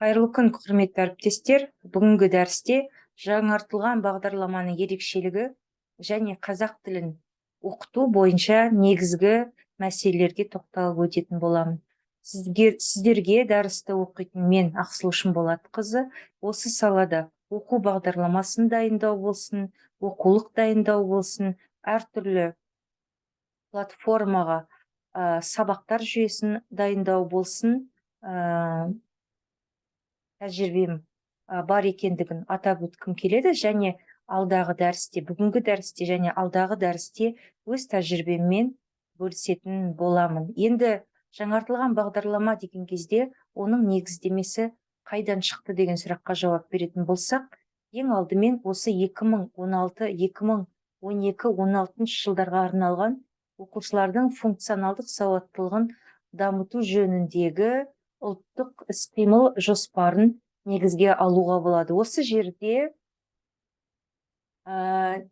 Қайырлы күн, құрметті әріптестер. Бүгінгі дәрісте жаңартылған бағдарламаның ерекшелігі және қазақ тілін оқыту бойынша негізгі мәселелерге тоқталып өтетін боламын. Сіздерге дәрісті оқитын мен Ақсұлу Шынболатқызы осы салада оқу бағдарламасын дайындау болсын, оқулық дайындау болсын, әртүрлі платформаға сабақтар жүйесін дайындау болсын, тәжірибем бар екендігін атап өткім келеді, және алдағы дәрісте, бүгінгі дәрісте және алдағы дәрісте өз тәжірибеммен бөлісетін боламын. Енді жаңартылған бағдарлама деген кезде оның негіздемесі қайдан шықты деген сұраққа жауап беретін болсақ, ең алдымен осы 2016-2012-16 жылдарға арналған оқушылардың функционалдық сауаттылығын дамыту жөніндегі ұлттық іс-қимыл жоспарын негізге алуға болады. Осы жерде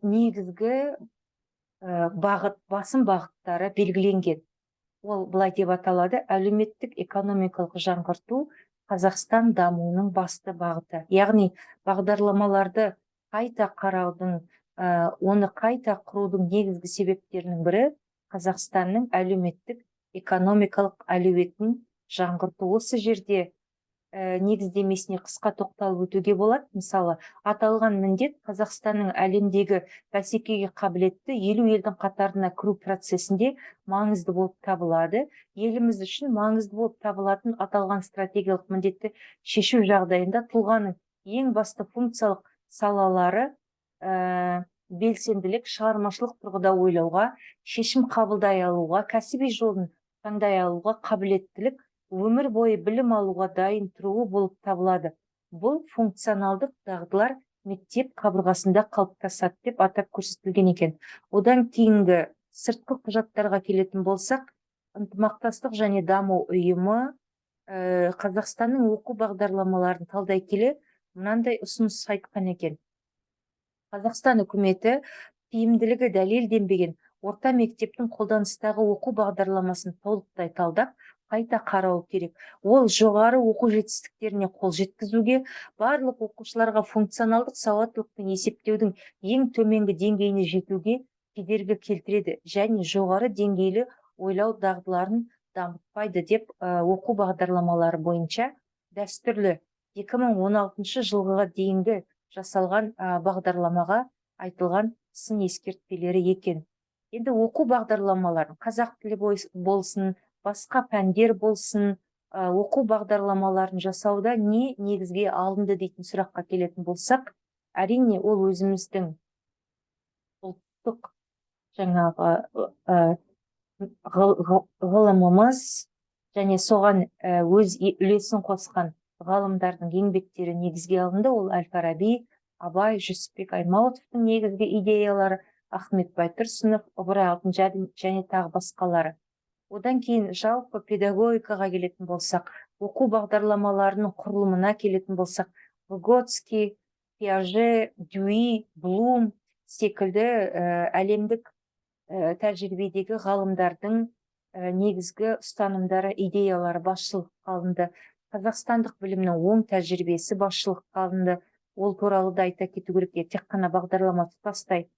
негізгі басым бағыттары белгіленген. Ол былай деп аталады: әлеуметтік экономикалық жаңғырту Қазақстан дамуының басты бағыты. Яғни бағдарламаларды қайта қараудың, оны қайта құрудың негізгі себептерінің бірі Қазақстанның әлеуметтік экономикалық әлеуетін жаңғырту. Осы жерде негіздемесіне қысқа тоқталып өтуге болады. Мысалы, аталған міндет Қазақстанның әлемдегі бәсекеге қабілетті 50 елдің қатарына кіру процесінде маңызды болып табылады. Еліміз үшін маңызды болып табылатын аталған стратегиялық міндетті шешу жағдайында тұлғаның ең басты функциялық салалары белсенділік, шығармашылық тұрғыда ойлауға, шешім қабылдай алуға, кәсіби жолын таңдай алуға қабілеттілік, өмір бойы білім алуға дайын тұруы болып табылады. Бұл функционалдық дағдылар мектеп қабырғасында қалыптасады деп атап көрсетілген екен. Одан кейінгі сыртқы құжаттарға келетін болсақ, ынтымақтастық және даму ұйымы Қазақстанның оқу бағдарламаларын талдай келе мынандай ұсыныс айтқан екен. Қазақстан үкіметі тиімділігі дәлелденбеген орта мектептің қолданыстағы оқу бағдарламасын толықтай талдап, қайта қарау керек. Ол жоғары оқу жетістіктеріне қол жеткізуге, барлық оқушыларға функционалдық сауаттылықтың есептеудің ең төменгі деңгейіне жетуге кедергі келтіреді және жоғары деңгейлі ойлау дағдыларын дамытпайды деп оқу бағдарламалары бойынша дәстүрлі 2016 жылға дейінгі жасалған бағдарламаға айтылған сын ескертпелері екен. Енді оқу бағдарламаларын қазақ тілі болсын, басқа пәндер болсын, оқу бағдарламаларын жасауда не негізге алынды дейтін сұраққа келетін болсақ, әрине ол өзіміздің ұлттық ғылымымыз және соған өз үлесін қосқан ғалымдардың еңбектері негізге алынды. Ол Әл-Фараби, Абай, Жүсіпбек Аймауытовтың негізгі идеялары, Ахмет Байтұрсынов, Ыбырай Алтынсарин және тағы басқалары. Одан кейін жалпы педагогикаға келетін болсақ, оқу бағдарламаларының құрылымына келетін болсақ, Выготский, Пиаже, Дюи, Блум секілді әлемдік тәжірибедегі ғалымдардың негізгі ұстанымдары, идеялары басшылыққа алынды. Қазақстандық білімнің оң тәжірибесі басшылыққа алынды. Ол туралы да айта кету керек. Тек қана бағдарлама тұтастай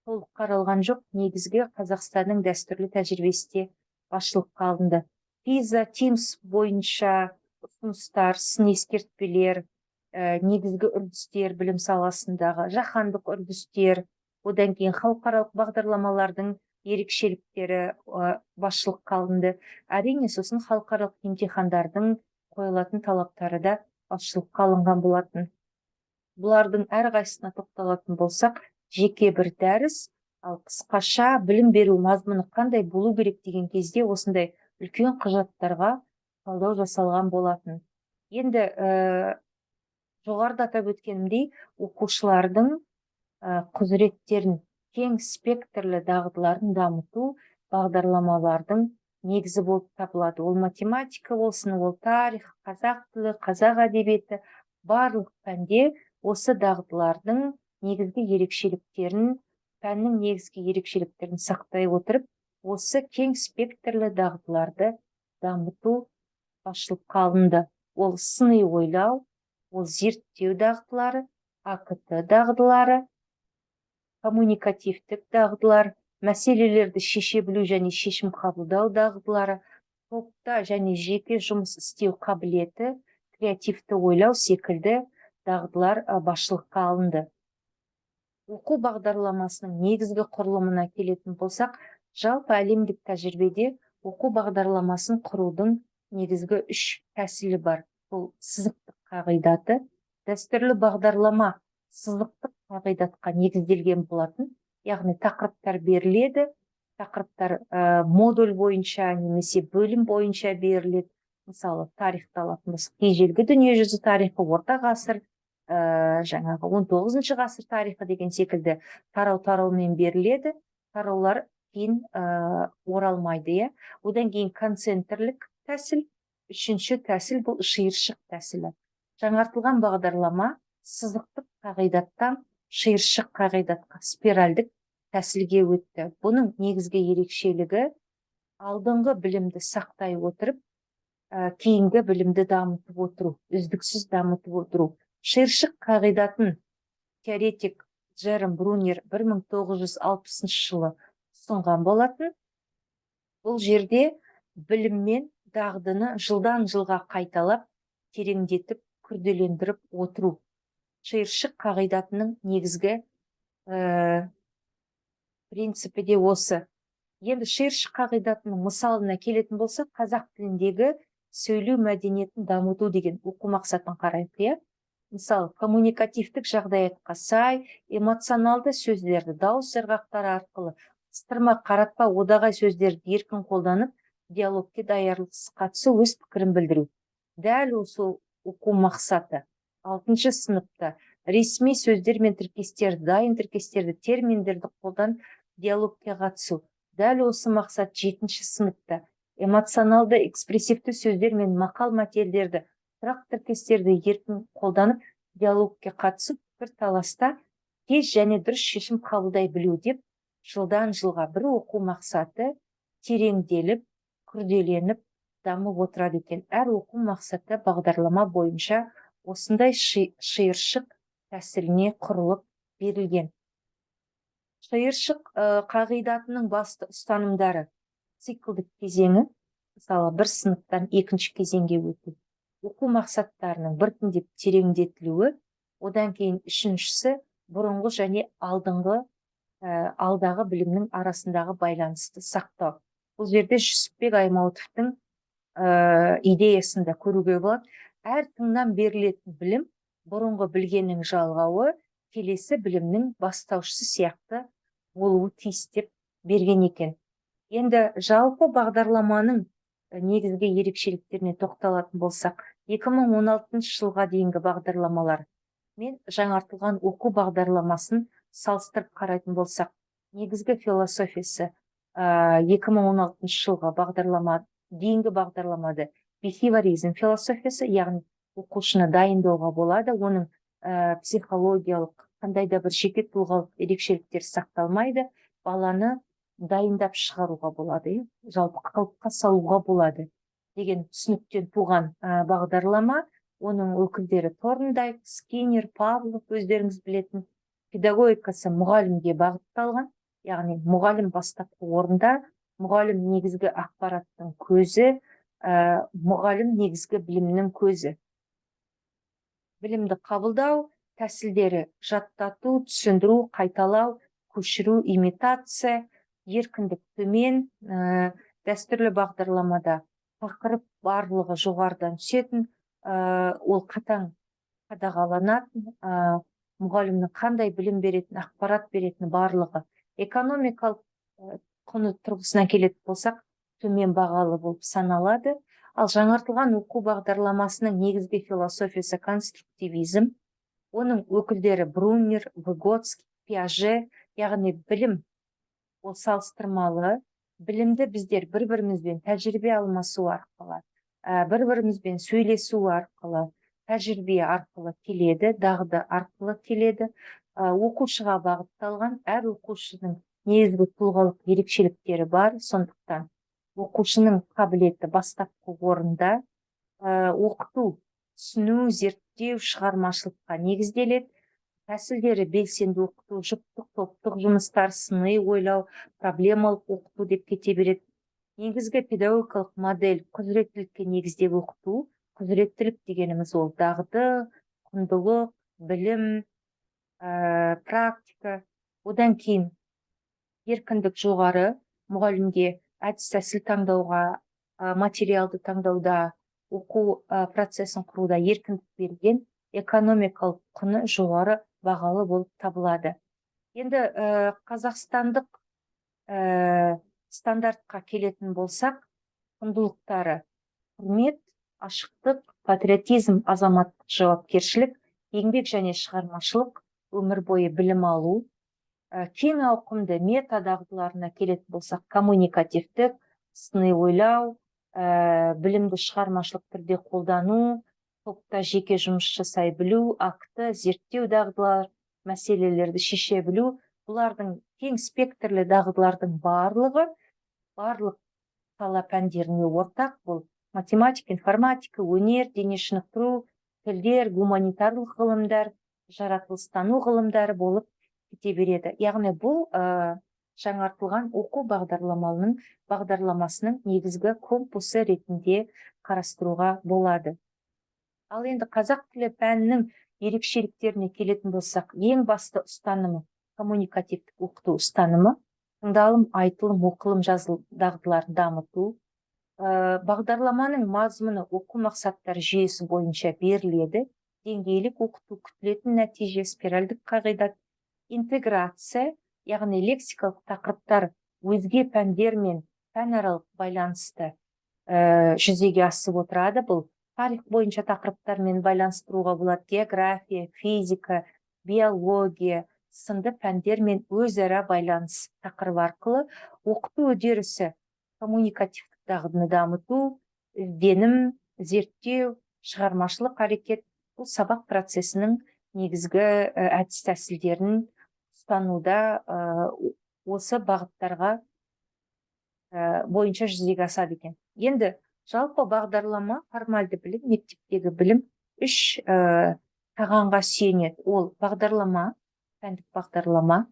толық қаралған жоқ, негізгі Қазақстанның дәстүрлі тәжірибесі де басшылыққа алынды. PISA, TIMSS бойынша ұсыныстар, сын ескертпелер, негізгі үрдістер білім саласындағы, жаһандық үрдістер, одан кейін халықаралық бағдарламалардың ерекшеліктері басшылыққа алынды. Әрине, сосын халықаралық емтихандардың қойылатын талаптары да басшылыққа алынған болатын. Бұлардың әрқайсысына тоқталатын болсақ, жеке бір дәріс, ал қысқаша білім беру мазмұны қандай болу керек деген кезде осындай үлкен құжаттарға талдау жасалған болатын. Енді жоғарыда атап өткенімдей, оқушылардың құзыреттерін, кең спектрлі дағдыларын дамыту бағдарламалардың негізі болып табылады. Ол математика болсын, ол тарих, қазақ тілі, қазақ әдебиеті, барлық пәнде осы дағдылардың негізгі ерекшеліктерін, пәннің негізгі ерекшеліктерін сақтай отырып, осы кең спектрлі дағдыларды дамыту басшылыққа алынды. ол сыни ойлау, ол зерттеу дағдылары, АКТ дағдылары, коммуникативтік дағдылар, мәселелерді шеше білу және шешім қабылдау дағдылары, топта және жеке жұмыс істеу қабілеті, креативті ойлау секілді дағдылар басшылыққа алынды. Оқу бағдарламасының негізгі құрылымына келетін болсақ, жалпы әлемдік тәжірибеде оқу бағдарламасын құрудың негізгі 3 тәсілі бар. Бұл сызықтық қағидаты. Дәстүрлі бағдарлама сызықтық қағидатқа негізделген болатын, яғни тақырыптар беріледі, тақырыптар модуль бойынша немесе бөлім бойынша беріледі. Мысалы, тарихты алатын болсақ, ежелгі дүниежүзі тарихы, орта ғасыр, жаңағы 19 ғасыр тарихы деген секілді тарау-тараумен беріледі. Тараулар кейін оралмайды. Одан кейін концентрлік тәсіл, үшінші тәсіл бұл шиыршық тәсілі. Жаңартылған бағдарлама сызықтық қағидаттан шиыршық қағидатқа, спиральдік тәсілге өтті. Бұның негізгі ерекшелігі алдыңғы білімді сақтай отырып, кейінгі білімді дамытып отыру, үздіксіз дамытып отыру. Шиыршық қағидатын теоретик Джером Брунер 1960 жылы ұсынған болатын. Бұл жерде білім мен дағдыны жылдан жылға қайталап, тереңдетіп, күрделендіріп отыру. Шиыршық қағидатының негізгі принципі де осы. Енді шиыршық қағидатының мысалына келетін болсақ, қазақ тіліндегі сөйлеу мәдениетін дамыту деген оқу мақсатын қарайық. Мысалы, коммуникативтік жағдаятқа сай, эмоционалды сөздерді дауыс ырғақтары арқылы қыстырма, қаратпа, одағай сөздерді еркін қолданып, диалогке даярлықсыз қатысу, өз пікірін білдіру. Дәл осы оқу мақсаты 6 сыныпта ресми сөздер мен тіркестерді, дайын тіркестерді, терминдерді қолданып диалогке қатысу. Дәл осы мақсат 7 сыныпта эмоционалды экспрессивті сөздер мен мақал мәтелдерді, сұрақ тіркестерді еркін қолданып диалогке қатысып, бір таласта тез және дұрыс шешім қабылдай білу деп, жылдан жылға бір оқу мақсаты тереңделіп, күрделеніп, дамып отырады екен. Әр оқу мақсаты бағдарлама бойынша осындай шиыршық тәсіліне құрылып берілген. Шиыршық қағидатының басты ұстанымдары: циклдік кезеңі, мысалы, бір сыныптан екінші кезеңге өту, оқу мақсаттарының біртіндеп тереңдетілуі, одан кейін үшіншісі бұрынғы және алдағы білімнің арасындағы байланысты сақтау. Бұл жерде Жүсіпбек Аймауытовтың идеясында көруге болады. Әр тыңнан берілетін білім бұрынғы білгеннің жалғауы, келесі білімнің бастаушысы сияқты болуы тиіс деп берген екен. Енді жалпы бағдарламаның негізгі ерекшеліктеріне тоқталатын болсақ, 2016 жылға дейінгі бағдарламалар мен жаңартылған оқу бағдарламасын салыстырып қарайтын болсақ, негізгі философиясы 2016 жылға дейінгі бағдарламады бихевиоризм философиясы, яғни оқушыны дайындауға болады, оның психологиялық қандай да бір жеке тұлғалық ерекшеліктер сақталмайды, баланы дайындап шығаруға болады, жалпы қалыпқа салуға болады деген түсініктен туған бағдарлама. Оның өкілдері Торндайк, Скиннер, Павлов, өздеріңіз білетін. Педагогикасы мұғалімге бағытталған, яғни мұғалім бастапқы орында, мұғалім негізгі ақпараттың көзі, мұғалім негізгі білімнің көзі. Білімді қабылдау тәсілдері: жаттату, түсіндіру, қайталау, көшіру, имитация, еркіндік төмен. Дәстүрлі бағдарламада тақырып барлығы жоғарыдан түсетін, ол қатаң қадағаланатын, мұғалімнің қандай білім беретін, ақпарат беретін барлығы экономикалық құны тұрғысынан келетін болсақ, төмен бағалы болып саналады. Ал жаңартылған оқу бағдарламасының негізгі философиясы конструктивизм. Оның өкілдері Брунер, Выготский, Пиаже, яғни білім ол салыстырмалы. Білімді біздер бір-бірімізбен тәжірибе алмасу арқылы, бір-бірімізбен сөйлесу арқылы, тәжірибе арқылы келеді, дағды арқылы келеді. Оқушыға бағытталған, әр оқушының негізгі тұлғалық ерекшеліктері бар, сондықтан оқушының қабілеті бастапқы орында. Оқыту түсіну, зерттеу, шығармашылыққа негізделеді. Тәсілдері белсенді оқыту, жұптық, топтық жұмыстар, сыни ойлау, проблемалық оқыту деп кете береді. Негізгі педагогикалық модель құзыреттілікке негіздеп оқыту. Құзыреттілік дегеніміз ол дағды, құндылық, білім, практика. Одан кейін еркіндік жоғары, мұғалімге әдіс тәсіл таңдауға, материалды таңдауда, оқу процесін құруда еркіндік берілген, экономикалық құны жоғары бағалы болып табылады. Енді қазақстандық стандартқа келетін болсақ, құндылықтары құрмет, ашықтық, патриотизм, азаматтық жауапкершілік, еңбек және шығармашылық, өмір бойы білім алу. Кең ауқымды мета дағдыларына келетін болсақ, коммуникативтік, сыни ойлау, білімді шығармашылық түрде қолдану, топта жеке жұмыс жасай білу, акты, зерттеу дағдылар, мәселелерді шеше білу. Бұлардың кең спектрлі дағдылардың барлық сала пәндеріне ортақ. Бұл математика, информатика, өнер, дене шынықтыру, тілдер, гуманитарлық ғылымдар, жаратылыстану ғылымдары болып кете береді. Яғни бұл жаңартылған оқу бағдарламасының негізгі компасы ретінде қарастыруға болады. Ал енді қазақ тілі пәнінің ерекшеліктеріне келетін болсақ, ең басты ұстанымы коммуникативтік оқыту ұстанымы, тыңдалым, айтылым, оқылым, жазылым дағдыларын дамыту. Бағдарламаның мазмұны оқу мақсаттары жүйесі бойынша беріледі. Деңгейлік оқыту, күтілетін нәтиже, спиральдік қағидат, интеграция, яғни лексикалық тақырыптар өзге пәндермен пәнаралық байланысты жүзеге асып отырады. Бұл тарих бойынша тақырыптармен байланыстыруға болады, география, физика, биология сынды пәндермен өзара байланыс тақырыбы арқылы оқыту үдерісі коммуникативтік дағдыны дамыту, ізденым, зерттеу, шығармашылық әрекет. Бұл сабақ процесінің негізгі әдіс тәсілдерін ұстануда осы бағыттарға бойынша жүзеге асады екен. Енді жалпы бағдарлама, формальды білім, мектептегі білім 3 тағанға сүйенеді. Ол бағдарлама, пәндік бағдарлама,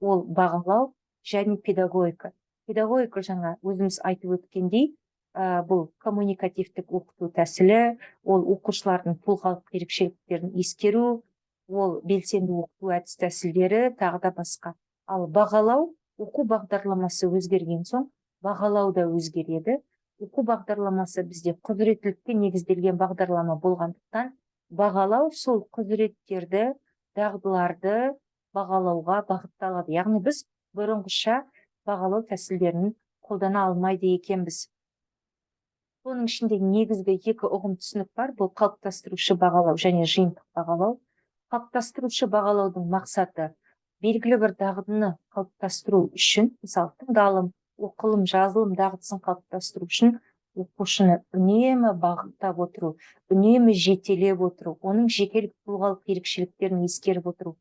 ол бағалау және педагогика. Педагогика жаңа өзіміз айтып өткендей, бұл коммуникативтік оқыту тәсілі, ол оқушылардың тұлғалық ерекшеліктерін ескеру, ол белсенді оқыту әдіс тәсілдері, тағы да басқа. Ал бағалау, оқу бағдарламасы өзгерген соң, бағалау да өзгереді. Оқу бағдарламасы бізде құзыреттілікке негізделген бағдарлама болғандықтан, бағалау сол құзыреттерді, дағдыларды бағалауға бағытталады. Яғни біз бұрынғыша бағалау тәсілдерін қолдана алмайды екенбіз. Оның ішінде негізгі 2 ұғым түсінік бар. Бұл қалыптастырушы бағалау және жиынтық бағалау. Қалыптастырушы бағалаудың мақсаты белгілі бір дағдыны қалыптастыру үшін, мысалы, тыңдалым, оқылым, жазылым дағдысын қалыптастыру үшін оқушыны үнемі бағыттап отыру, үнемі жетелеп отыру, оның жекелік тұлғалық ерекшеліктерін ескеріп отыру.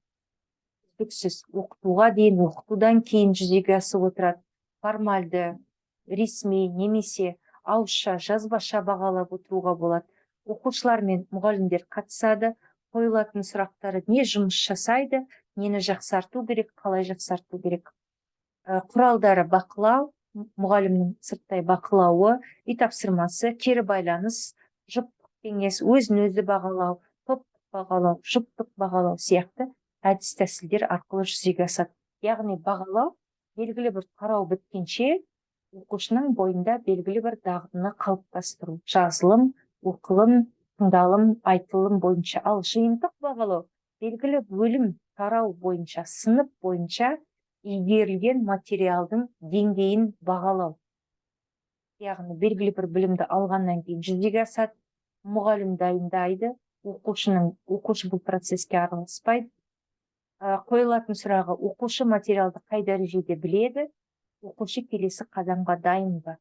Үздіксіз оқытуға дейін, оқытудан кейін жүзеге асып отырады. Формальды, ресми немесе ауызша, жазбаша бағалап отыруға болады. Оқушылар мен мұғалімдер қатысады, қойылатын сұрақтары не жұмыс жасайды, нені жақсарту керек, қалай жақсарту керек. Құралдары бақылау, мұғалімнің сырттай бақылауы, үй тапсырмасы, кері байланыс, жұптық кеңес, өзін өзі бағалау, топтық бағалау, жұптық бағалау сияқты әдіс тәсілдер арқылы жүзеге асады. Яғни бағалау белгілі бір тарау біткенше оқушының бойында белгілі бір дағдыны қалыптастыру. Жазылым, оқылым, тыңдалым, айтылым бойынша. Ал жиынтық бағалау белгілі бөлім тарау бойынша, сынып бойынша игерілген материалдың деңгейін бағалау. Яғни белгілі бір білімді алғаннан кейін жүзеге асады, мұғалім дайындайды, оқушы бұл процеске араласпайды. Қойылатын сұрағы, оқушы материалды қай дәрежеде біледі, оқушы келесі қадамға дайын ба?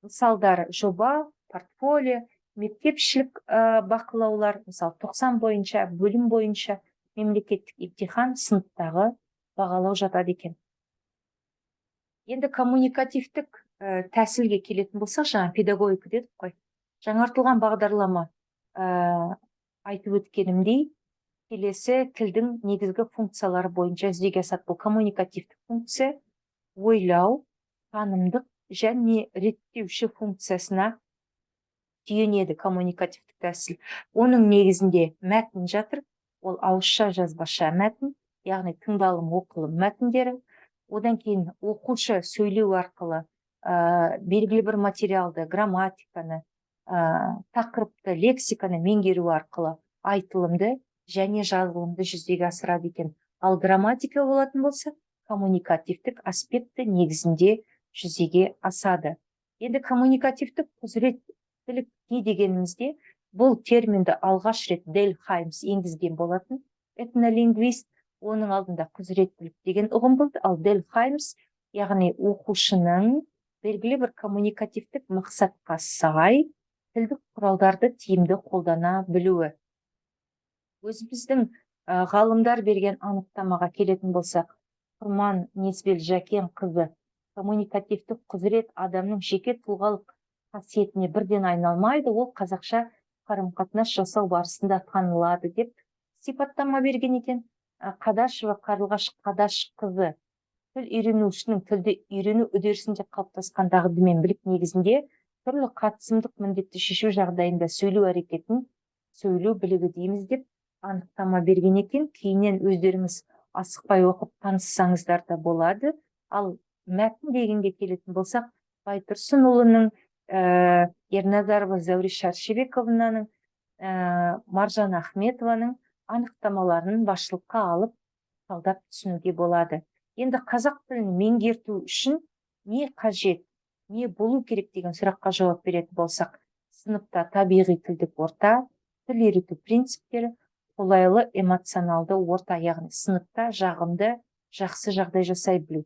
Мысалдары жоба, портфолио, мектепшілік бақылаулар, мысалы 90 бойынша, бөлім бойынша мемлекеттік емтихан, сыныптағы бағалау жатады екен. Енді коммуникативтік тәсілге келетін болсақ, жаңа педагогика дедік қой. Жаңартылған бағдарлама айтып өткенімдей, келесі тілдің негізгі функциялары бойынша жүзеге асады. Бұл коммуникативтік функция, ойлау, танымдық және реттеуші функциясына түйенеді коммуникативтік тәсіл. Оның негізінде мәтін жатыр, ол ауызша жазбаша мәтін, яғни тыңдалым оқылым мәтіндері. Одан кейін оқушы сөйлеу арқылы белгілі бір материалды, грамматиканы, тақырыпты, лексиканы меңгеру арқылы айтылымды және жазылымды жүзеге асырады екен. Ал грамматика болатын болса, коммуникативтік аспекті негізінде жүзеге асады. Енді коммуникативтік құзыреттілік не дегенімізде, бұл терминді алғаш рет Дель Хаймс енгізген болатын, этнолингвист. Оның алдында құзыреттілік деген ұғым болды, ал Дель Хаймс, яғни оқушының белгілі бір коммуникативтік мақсатқа сай тілдік құралдарды тиімді қолдана білуі. Өзіміздің ғалымдар берген анықтамаға келетін болсақ, Құрман Несбел Жәкен қызы, коммуникативтік құзырет адамның жеке тұлғалық қасиетіне бірден айналмайды, ол қазақша қарым-қатынас жасау барысында танылады деп сипаттама берген екен. Қадашева Қарлығаш Қадаш қызы, тіл үйренушінің тілді үйрену үдерісінде қалыптасқан дағды мен білік негізінде түрлі қатысымдық міндетті шешу жағдайында сөйлеу әрекетін сөйлеу білігі дейміз деп анықтама берген екен. Кейіннен өздеріңіз асықпай оқып таныссаңыздар да болады. Ал мәтін дегенге келетін болсақ, Байтұрсынұлының, Ерназарова Зәуреш Шәршебековнаның, Маржан Ахметованың анықтамаларын басшылыққа алып талдап түсінуге болады. Енді қазақ тілін меңгерту үшін не қажет, не болу керек деген сұраққа жауап беретін болсақ, сыныпта табиғи тілдік орта, тіл үйрету принциптері, қолайлы эмоционалды орта, яғни сыныпта жағымды, жақсы жағдай жасай білу.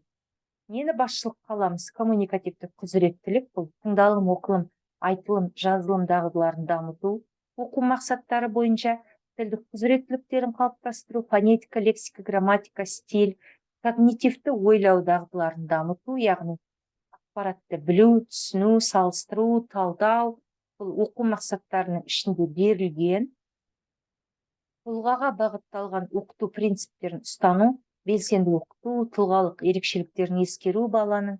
Нені басшылыққа аламыз? Коммуникативтік құзыреттілік, бұл тыңдалым, оқылым, айтылым, жазылым дағдыларын дамыту, оқу мақсаттары бойынша тілдік құзыреттіліктерін қалыптастыру, фонетика, лексика, грамматика, стиль, когнитивті ойлау дағдыларын дамыту, яғни ақпаратты білу, түсіну, салыстыру, талдау, бұл оқу мақсаттарының ішінде берілген. Тұлғаға бағытталған оқыту принциптерін ұстану, белсенді оқыту, тұлғалық ерекшеліктерін ескеру баланың.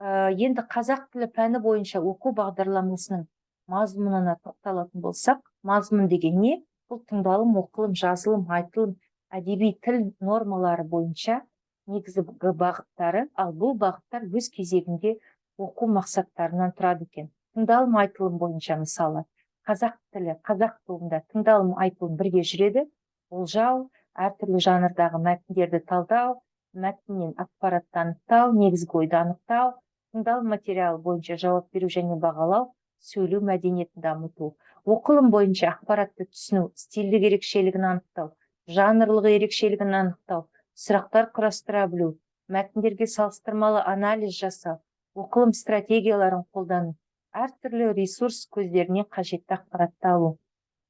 Енді қазақ тілі пәні бойынша оқу бағдарламасының мазмұнына тоқталатын болсақ, мазмұн деген не? Бұл тыңдалым, оқылым, жазылым, айтылым, әдеби тіл нормалары бойынша негізгі бағыттары, ал бұл бағыттар өз кезегінде оқу мақсаттарынан тұрады екен. Тыңдалым, айтылым бойынша мысалы, қазақ тілі, қазақ тобында тыңдалым, айтылым бірге жүреді. Болжау, әртүрлі жанрдағы мәтіндерді талдау, мәтіннен ақпаратты анықтау, негізгі ойды анықтау, тыңдалым материалы бойынша жауап беру және бағалау, сөйлеу мәдениетін дамыту. Оқылым бойынша ақпаратты түсіну, стильдік ерекшелігін анықтау, жанрлық ерекшелігін анықтау, сұрақтар құрастыра білу, мәтіндерге салыстырмалы анализ жасау, оқылым стратегияларын қолдану, әртүрлі ресурс көздеріне қажетті ақпаратты алу.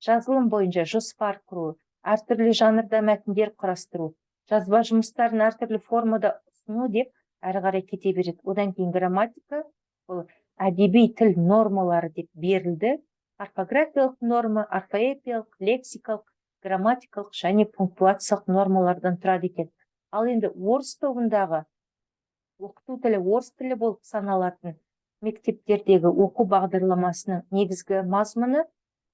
Жазылым бойынша жоспар құру, әртүрлі жанрда мәтіндер құрастыру, жазба жұмыстарын әртүрлі формада ұсыну деп әрі қарай кете береді. Одан кейін грамматика, бұл әдеби тіл нормалары деп берілді. Орфографиялық норма, орфоэпиялық, лексикалық, грамматикалық және пунктуациялық нормалардан тұрады екен. Ал енді орыс тобындағы оқыту тілі, орыс тілі болып саналатын мектептердегі оқу бағдарламасының негізгі мазмұны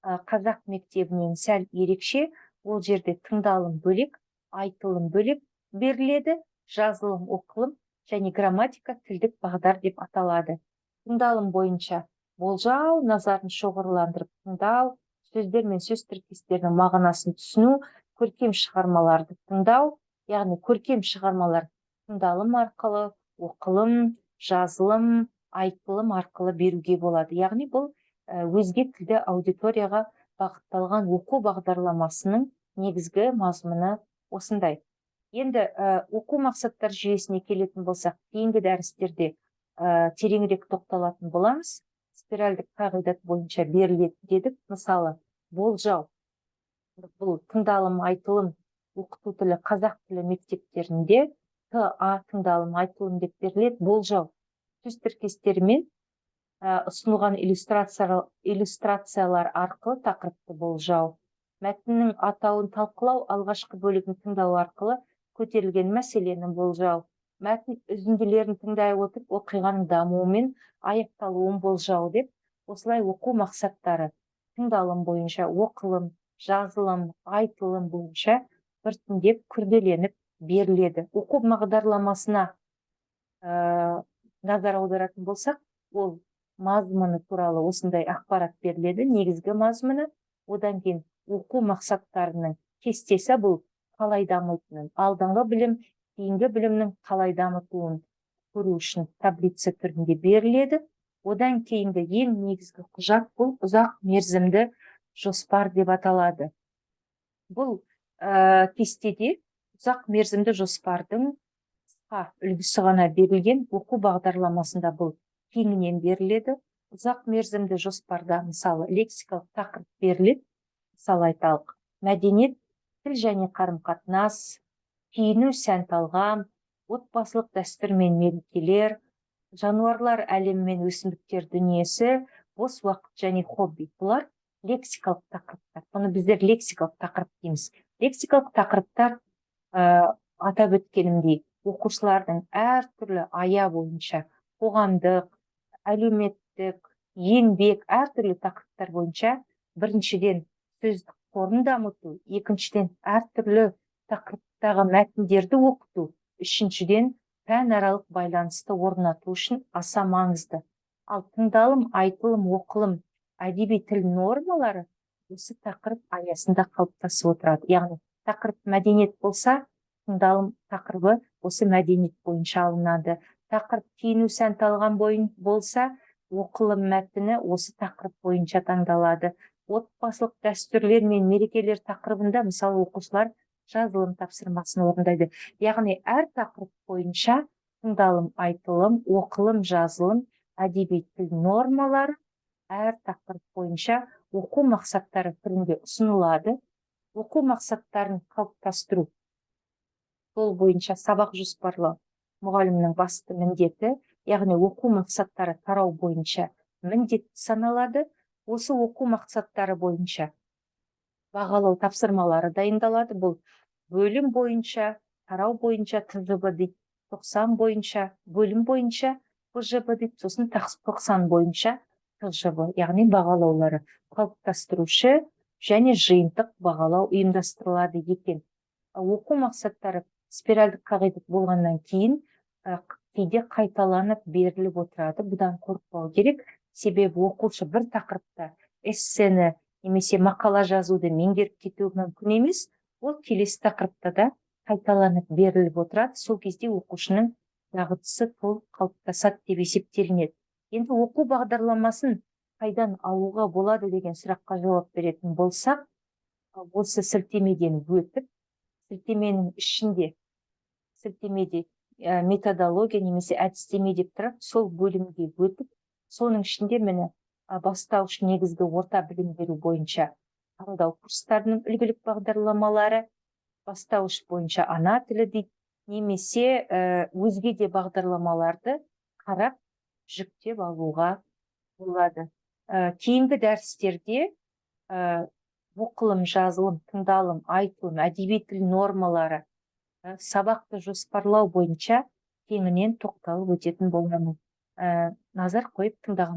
қазақ мектебінен сәл ерекше. Ол жерде тыңдалым бөлек, айтылым бөлек беріледі, жазылым, оқылым және грамматика тілдік бағдар деп аталады. Тыңдалым бойынша болжау, назарын шоғырландырып тыңдау, сөздер мен сөз тіркестерінің мағынасын түсіну, көркем шығармаларды тыңдау, яғни көркем шығармалар тыңдалым арқылы, оқылым, жазылым, айтылым арқылы беруге болады. Яғни бұл өзге тілді аудиторияға бағытталған оқу бағдарламасының негізгі мазмұны осындай. Енді оқу мақсаттар жүйесіне келетін болсақ, кейінгі дәрістерде тереңірек тоқталатын боламыз. Спиральдік қағидат бойынша беріледі дедік. Мысалы, болжау. Бұл тыңдалым, айтылым, оқыту тілі, қазақ тілі мектептерінде ТА тыңдалым, айтылым деп беріледі. Болжау сөз тіркестерімен ұсынылған иллюстрациялар арқылы тақырыпты болжау, мәтіннің атауын талқылау, алғашқы бөлігін тыңдау арқылы көтерілген мәселені болжау, мәтін үзінділерін тыңдай отырып оқиғаның дамуы мен аяқталуын болжау деп, осылай оқу мақсаттары тыңдалым бойынша, оқылым, жазылым, айтылым бойынша біртіндеп күрделеніп беріледі. Оқу бағдарламасына назар аударатын болсақ, ол мазмұны туралы осындай ақпарат беріледі, негізгі мазмұны. Одан кейін оқу мақсаттарының кестесі, бұл қалай дамытуын, алдыңғы білім, кейінгі білімнің қалай дамытуын көру үшін таблица түрінде беріледі. Одан кейінгі ең негізгі құжат бұл ұзақ мерзімді жоспар деп аталады. Бұл кестеде ұзақ мерзімді жоспардың үлгісі ғана берілген, оқу бағдарламасында бұл кеңінен беріледі. Ұзақ мерзімді жоспарда мысалы лексикалық тақырып беріледі. Мысалы айталық, мәдениет, тіл және қарым-қатынас, киіну, сән талғам, отбасылық дәстүр мен мерекелер, жануарлар әлемі мен өсімдіктер дүниесі, бос уақыт және хобби. Бұлар лексикалық тақырыптар. Бұны біздер лексикалық тақырып дейміз. Лексикалық тақырыптар атап өткенімдей, оқушылардың әртүрлі ая бойынша, қоғамдық, әлеуметтік, еңбек, әртүрлі тақырыптар бойынша біріншіден сөздік қорын дамыту, екіншіден әртүрлі тақырыптағы мәтіндерді оқыту, үшіншіден пәнаралық байланысты орнату үшін аса маңызды. Ал тыңдалым, айтылым, оқылым, әдеби тіл нормалары осы тақырып аясында қалыптасып отырады. Яғни тақырып мәдениет болса, тыңдалым тақырыбы осы мәдениет бойынша алынады. Тақырып киіну, сән талғам болса, оқылым мәтіні осы тақырып бойынша таңдалады. Отбасылық дәстүрлер мен мерекелер тақырыбында мысалы оқушылар жазылым тапсырмасын орындайды. Яғни әр тақырып бойынша тыңдалым, айтылым, оқылым, жазылым, әдеби тіл нормалары әр тақырып бойынша оқу мақсаттары түрінде ұсынылады. Оқу мақсаттарын қалыптастыру, сол бойынша сабақ жоспарлау мұғалімнің басты міндеті, яғни оқу мақсаттары тарау бойынша міндет саналады. Осы оқу мақсаттары бойынша бағалау тапсырмалары дайындалады. Бұл бөлім бойынша, тарау бойынша ТЖБ дейді, 90 бойынша, бөлім бойынша ПЖБ дейді, сосын 90 бойынша ТЖБ, яғни бағалаулары қалыптастырушы және жиынтық бағалау ұйымдастырылады екен. Оқу мақсаттары спиральдік қағидат болғаннан кейін кейде қайталанып беріліп отырады. Бұдан қорықпау керек. Себебі оқушы бір тақырыпта эссені немесе мақала жазуды меңгеріп кетуі мүмкін емес. Ол келесі тақырыпта да қайталанып беріліп отырады. Сол кезде оқушының дағдысы толық қалыптасады деп есептелінеді. Енді оқу бағдарламасын қайдан алуға болады деген сұраққа жауап беретін болсақ, осы сілтемеден өтіп, сілтеменің ішінде, сілтемеде методология немесе әдістеме деп тұрады, сол бөлімге өтіп, соның ішінде мені бастауыш негізгі орта білім беру бойынша таңдау курстарының үлгілік бағдарламалары, бастауыш бойынша ана тілі дейді, немесе өзге де бағдарламаларды қарап жүктеп алуға болады. Кейінгі дәрістерде оқылым, жазылым, тыңдалым, айтылым, әдеби тіл нормалары, сабақты жоспарлау бойынша кеңінен тоқталып өтетін боламын. Назар қойып тыңдаған